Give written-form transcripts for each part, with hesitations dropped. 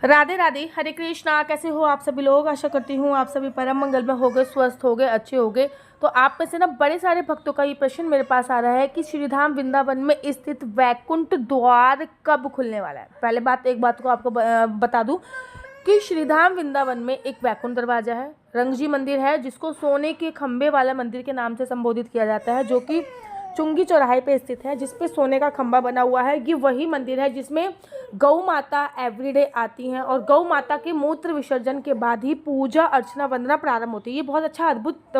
राधे राधे, हरे कृष्णा। कैसे हो आप सभी लोग? आशा करती हूँ आप सभी परम मंगल में हो गए, स्वस्थ हो गए, अच्छे हो गए। तो आप में से ना बड़े सारे भक्तों का ये प्रश्न मेरे पास आ रहा है कि श्रीधाम वृंदावन में स्थित वैकुंठ द्वार कब खुलने वाला है। पहले बात एक बात को आपको बता दूं कि श्रीधाम वृंदावन में एक वैकुंठ दरवाजा है, रंगजी मंदिर है, जिसको सोने के खंबे वाला मंदिर के नाम से संबोधित किया जाता है, जो कि चुंगी चौराहे पे स्थित है, जिसपे सोने का खंबा बना हुआ है। ये वही मंदिर है जिसमें गौ माता एवरीडे आती हैं और गौ माता के मूत्र विसर्जन के बाद ही पूजा अर्चना वंदना प्रारंभ होती है। ये बहुत अच्छा अद्भुत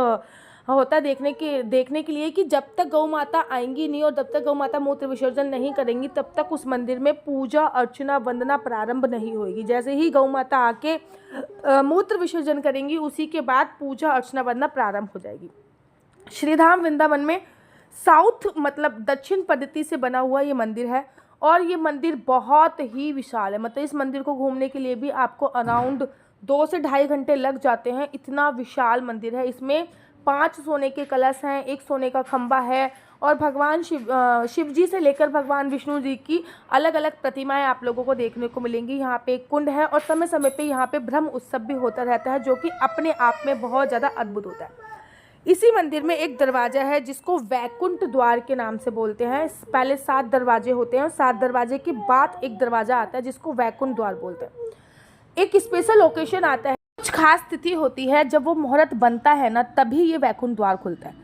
होता है देखने के लिए कि जब तक गौ माता आएंगी नहीं और जब तक गौ माता मूत्र विसर्जन नहीं करेंगी तब तक उस मंदिर में पूजा अर्चना वंदना प्रारंभ नहीं होगी। जैसे ही गौ माता आके मूत्र विसर्जन करेंगी उसी के बाद पूजा अर्चना वंदना प्रारंभ हो जाएगी। श्रीधाम वृंदावन में साउथ मतलब दक्षिण पद्धति से बना हुआ ये मंदिर है और ये मंदिर बहुत ही विशाल है। मतलब इस मंदिर को घूमने के लिए भी आपको अराउंड 2 से ढाई घंटे लग जाते हैं। इतना विशाल मंदिर है। इसमें 5 सोने के कलश हैं, 1 सोने का खंबा है और भगवान शिव जी से लेकर भगवान विष्णु जी की अलग अलग प्रतिमाएं आप लोगों को देखने को मिलेंगी। यहाँ पे एक कुंड है और समय समय पे यहाँ पे ब्रह्म उत्सव भी होता रहता है, जो कि अपने आप में बहुत ज़्यादा अद्भुत होता है। इसी मंदिर में एक दरवाजा है जिसको वैकुंठ द्वार के नाम से बोलते हैं। पहले 7 दरवाजे होते हैं और 7 दरवाजे के बाद एक दरवाजा आता है जिसको वैकुंठ द्वार बोलते हैं। एक स्पेशल ओकेशन आता है, कुछ खास तिथि होती है, जब वो मुहूर्त बनता है ना तभी ये वैकुंठ द्वार खुलता है।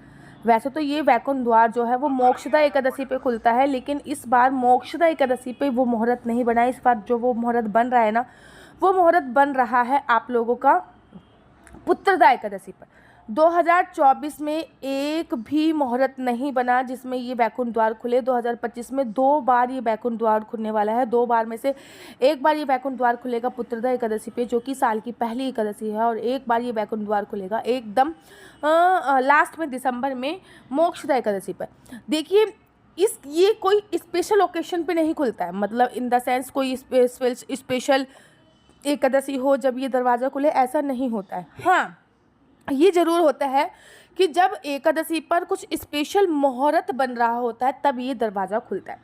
वैसे तो ये वैकुंठ द्वार जो है वो मोक्षदा एकादशी पे खुलता है, लेकिन इस बार मोक्षदा एकादशी पे वो मुहूर्त नहीं बना है। इस बार जो वो मुहूर्त बन रहा है ना, वो मुहूर्त बन रहा है आप लोगों का पुत्रदा एकादशी पर। 2024 में एक भी मुहूर्त नहीं बना जिसमें ये वैकुंठ द्वार खुले। 2025 में 2 बार ये वैकुंठ द्वार खुलने वाला है। 2 बार में से एक बार ये वैकुंठ द्वार खुलेगा पुत्रदा एकादशी पे, जो कि साल की पहली एकादशी है, और एक बार ये वैकुंठ द्वार खुलेगा एकदम लास्ट में दिसंबर में मोक्षदा एकादशी पर। देखिए ये कोई स्पेशल ओकेशन पे नहीं खुलता है, मतलब इन द सेंस कोई स्पेशल एकादशी हो जब ये दरवाज़ा खुले, ऐसा नहीं होता है। हाँ, ये ज़रूर होता है कि जब एकादशी पर कुछ स्पेशल मुहूर्त बन रहा होता है तब ये दरवाज़ा खुलता है।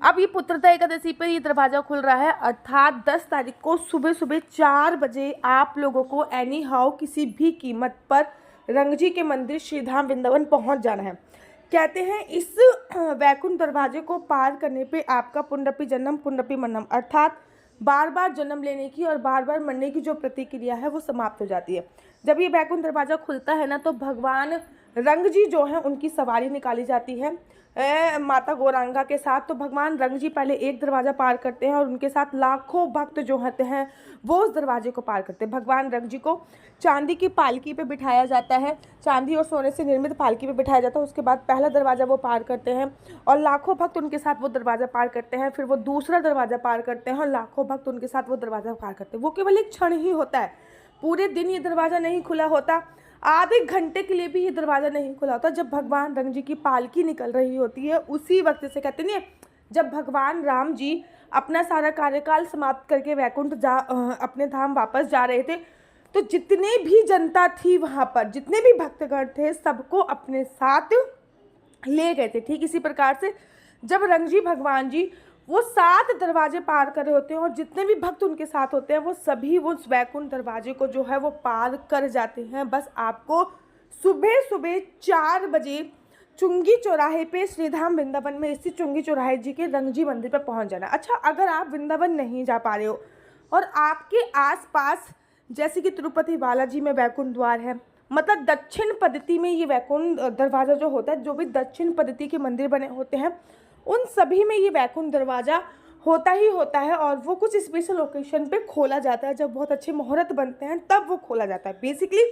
अब ये पुत्रदा एकादशी पर ये दरवाज़ा खुल रहा है, अर्थात 10 तारीख को सुबह सुबह 4 बजे आप लोगों को एनी हाउ किसी भी कीमत पर रंगजी के मंदिर श्रीधाम वृंदावन पहुंच जाना है। कहते हैं इस वैकुंठ दरवाजे को पार करने पे आपका पुनरपि जन्म पुनरपि मरणम, अर्थात बार बार जन्म लेने की और बार बार मरने की जो प्रतिक्रिया है वो समाप्त हो जाती है। जब ये वैकुंठ दरवाज़ा खुलता है ना तो भगवान रंगजी जो हैं उनकी सवारी निकाली जाती है माता गौरांगा के साथ। तो भगवान रंगजी पहले एक दरवाज़ा पार करते हैं और उनके साथ लाखों भक्त जो होते हैं वो उस दरवाजे को पार करते हैं। भगवान रंगजी को चांदी की पालकी पे बिठाया जाता है, चांदी और सोने से निर्मित पालकी पे बिठाया जाता है। उसके बाद पहला दरवाज़ा वो पार करते हैं और लाखों भक्त उनके साथ वो दरवाज़ा पार करते हैं। फिर वो दूसरा दरवाज़ा पार करते हैं और लाखों भक्त उनके साथ वो दरवाज़ा पार करते हैं। वो केवल एक क्षण ही होता है, पूरे दिन ये दरवाज़ा नहीं खुला होता, आधे घंटे के लिए भी ये दरवाज़ा नहीं खुला होता। जब भगवान रंग जी की पालकी निकल रही होती है उसी वक्त से कहते नहीं, जब भगवान राम जी अपना सारा कार्यकाल समाप्त करके वैकुंठ अपने धाम वापस जा रहे थे, तो जितने भी जनता थी वहाँ पर, जितने भी भक्तगण थे, सबको अपने साथ ले गए थे। ठीक इसी प्रकार से जब रंगजी भगवान जी वो 7 दरवाजे पार कर रहे होते हैं और जितने भी भक्त उनके साथ होते हैं वो सभी वो वैकुंठ दरवाजे को जो है वो पार कर जाते हैं। बस आपको सुबह सुबह 4 बजे चुंगी चौराहे पे श्रीधाम वृंदावन में स्थित चुंगी चौराहे जी के रंगजी मंदिर पे पहुंच जाना। अच्छा, अगर आप वृंदावन नहीं जा पा रहे हो और आपके आसपास जैसे कि तिरुपति बालाजी में वैकुंठ द्वार है, मतलब दक्षिण पद्धति में ये वैकुंठ दरवाज़ा जो होता है, जो भी दक्षिण पद्धति के मंदिर बने होते हैं उन सभी में ये वैकुंठ दरवाज़ा होता ही होता है और वो कुछ स्पेशल ओकेशन पे खोला जाता है। जब बहुत अच्छे मुहूर्त बनते हैं तब वो खोला जाता है। बेसिकली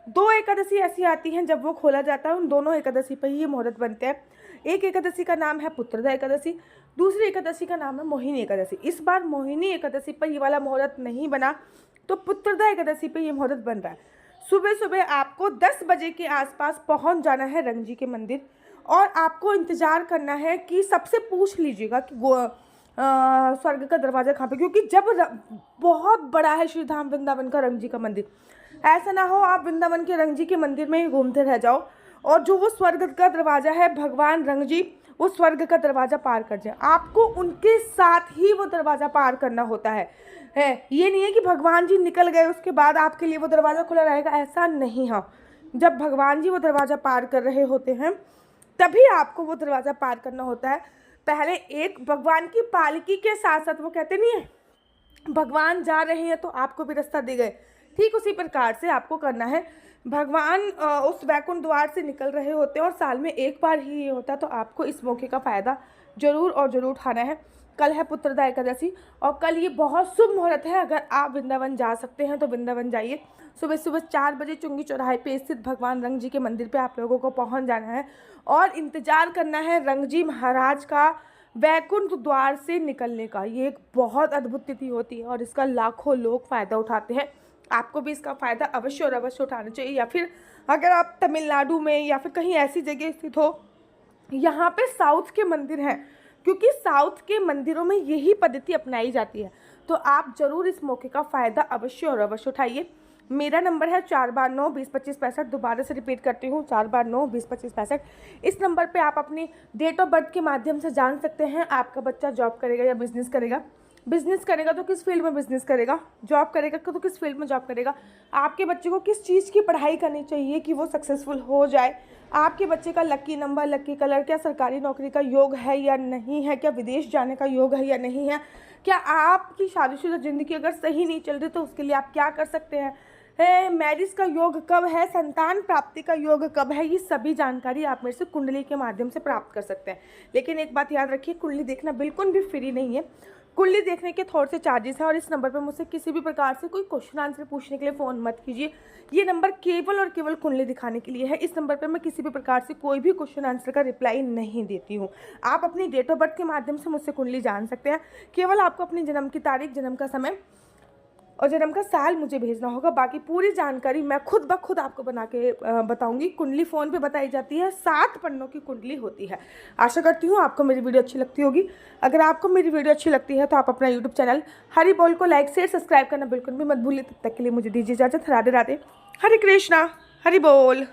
2 एकादशी ऐसी आती हैं जब वो खोला जाता है, उन दोनों एकादशी पर ही ये मुहूर्त बनते हैं। एक एकादशी का नाम है पुत्रदा एकादशी, दूसरी एकादशी का नाम है मोहिनी एकादशी। इस बार मोहिनी एकादशी पर ये वाला मुहूर्त नहीं बना तो पुत्रदा एकादशी पर यह मुहूर्त बन रहा है। सुबह सुबह आपको 10 बजे के आसपास पहुँच जाना है रंगजी के मंदिर और आपको इंतज़ार करना है कि सबसे पूछ लीजिएगा कि स्वर्ग का दरवाज़ा कहाँ पे, क्योंकि जब बहुत बड़ा है श्रीधाम वृंदावन का रंगजी का मंदिर। ऐसा ना हो आप वृंदावन के रंगजी के मंदिर में ही घूमते रह जाओ और जो वो स्वर्ग का दरवाज़ा है भगवान रंगजी उस स्वर्ग का दरवाज़ा पार कर जाए, आपको उनके साथ ही वो दरवाज़ा पार करना होता है। ये नहीं है कि भगवान जी निकल गए उसके बाद आपके लिए वो दरवाज़ा खुला रहेगा, ऐसा नहीं। हाँ, जब भगवान जी वो दरवाज़ा पार कर रहे होते हैं तभी आपको वो दरवाज़ा पार करना होता है। पहले एक भगवान की पालकी के साथ साथ, वो कहते नहीं है भगवान जा रहे हैं तो आपको भी रास्ता दे गए, ठीक उसी प्रकार से आपको करना है। भगवान उस वैकुंठ द्वार से निकल रहे होते हैं और साल में एक बार ही ये होता है, तो आपको इस मौके का फ़ायदा जरूर और ज़रूर उठाना है। कल है पुत्रदा एकादशी और कल ये बहुत शुभ मुहूर्त है। अगर आप वृंदावन जा सकते हैं तो वृंदावन जाइए। सुबह सुबह 4 बजे चुंगी चौराहे पे स्थित भगवान रंग जी के मंदिर पे आप लोगों को पहुंच जाना है और इंतज़ार करना है रंग जी महाराज का वैकुंठ द्वार से निकलने का। ये एक बहुत अद्भुत तिथि होती है और इसका लाखों लोग फ़ायदा उठाते हैं। आपको भी इसका फ़ायदा अवश्य और अवश्य उठाना चाहिए। या फिर अगर आप तमिलनाडु में या फिर कहीं ऐसी जगह स्थित हो, यहाँ पे साउथ के मंदिर हैं, क्योंकि साउथ के मंदिरों में यही पद्धति अपनाई जाती है, तो आप ज़रूर इस मौके का फ़ायदा अवश्य और अवश्य उठाइए। मेरा नंबर है 4/9/20-25-65। दोबारा से रिपीट करती हूँ, 4/9/20-25-65। इस नंबर पे आप अपनी डेट ऑफ बर्थ के माध्यम से जान सकते हैं आपका बच्चा जॉब करेगा या बिजनेस करेगा। बिजनेस करेगा तो किस फील्ड में बिजनेस करेगा, जॉब करेगा तो किस फील्ड में जॉब करेगा, आपके बच्चे को किस चीज़ की पढ़ाई करनी चाहिए कि वो सक्सेसफुल हो जाए, आपके बच्चे का लकी नंबर, लकी कलर, क्या सरकारी नौकरी का योग है या नहीं है, क्या विदेश जाने का योग है या नहीं है, क्या आपकी शादीशुदा ज़िंदगी अगर सही नहीं चल रही तो उसके लिए आप क्या कर सकते हैं, मैरिज का योग कब है, संतान प्राप्ति का योग कब है, ये सभी जानकारी आप मेरे से कुंडली के माध्यम से प्राप्त कर सकते हैं। लेकिन एक बात याद रखिए, कुंडली देखना बिल्कुल भी फ्री नहीं है। कुंडली देखने के थोड़े से चार्जेस हैं और इस नंबर पर मुझसे किसी भी प्रकार से कोई क्वेश्चन आंसर पूछने के लिए फ़ोन मत कीजिए। ये नंबर केवल और केवल कुंडली दिखाने के लिए है। इस नंबर पर मैं किसी भी प्रकार से कोई भी क्वेश्चन आंसर का रिप्लाई नहीं देती हूँ। आप अपनी डेट ऑफ बर्थ के माध्यम से मुझसे कुंडली जान सकते हैं। केवल आपको अपनी जन्म की तारीख, जन्म का समय और जन्म का साल मुझे भेजना होगा। बाकी पूरी जानकारी मैं खुद ब खुद आपको बना के बताऊंगी। कुंडली फ़ोन पे बताई जाती है, 7 पन्नों की कुंडली होती है। आशा करती हूँ आपको मेरी वीडियो अच्छी लगती होगी। अगर आपको मेरी वीडियो अच्छी लगती है तो आप अपना यूट्यूब चैनल हरि बोल को लाइक शेयर सब्सक्राइब करना बिल्कुल भी मत भूलिए। तब तक के लिए मुझे दीजिए इजाज़त। राधे राधे, हरे कृष्णा, हरि बोल।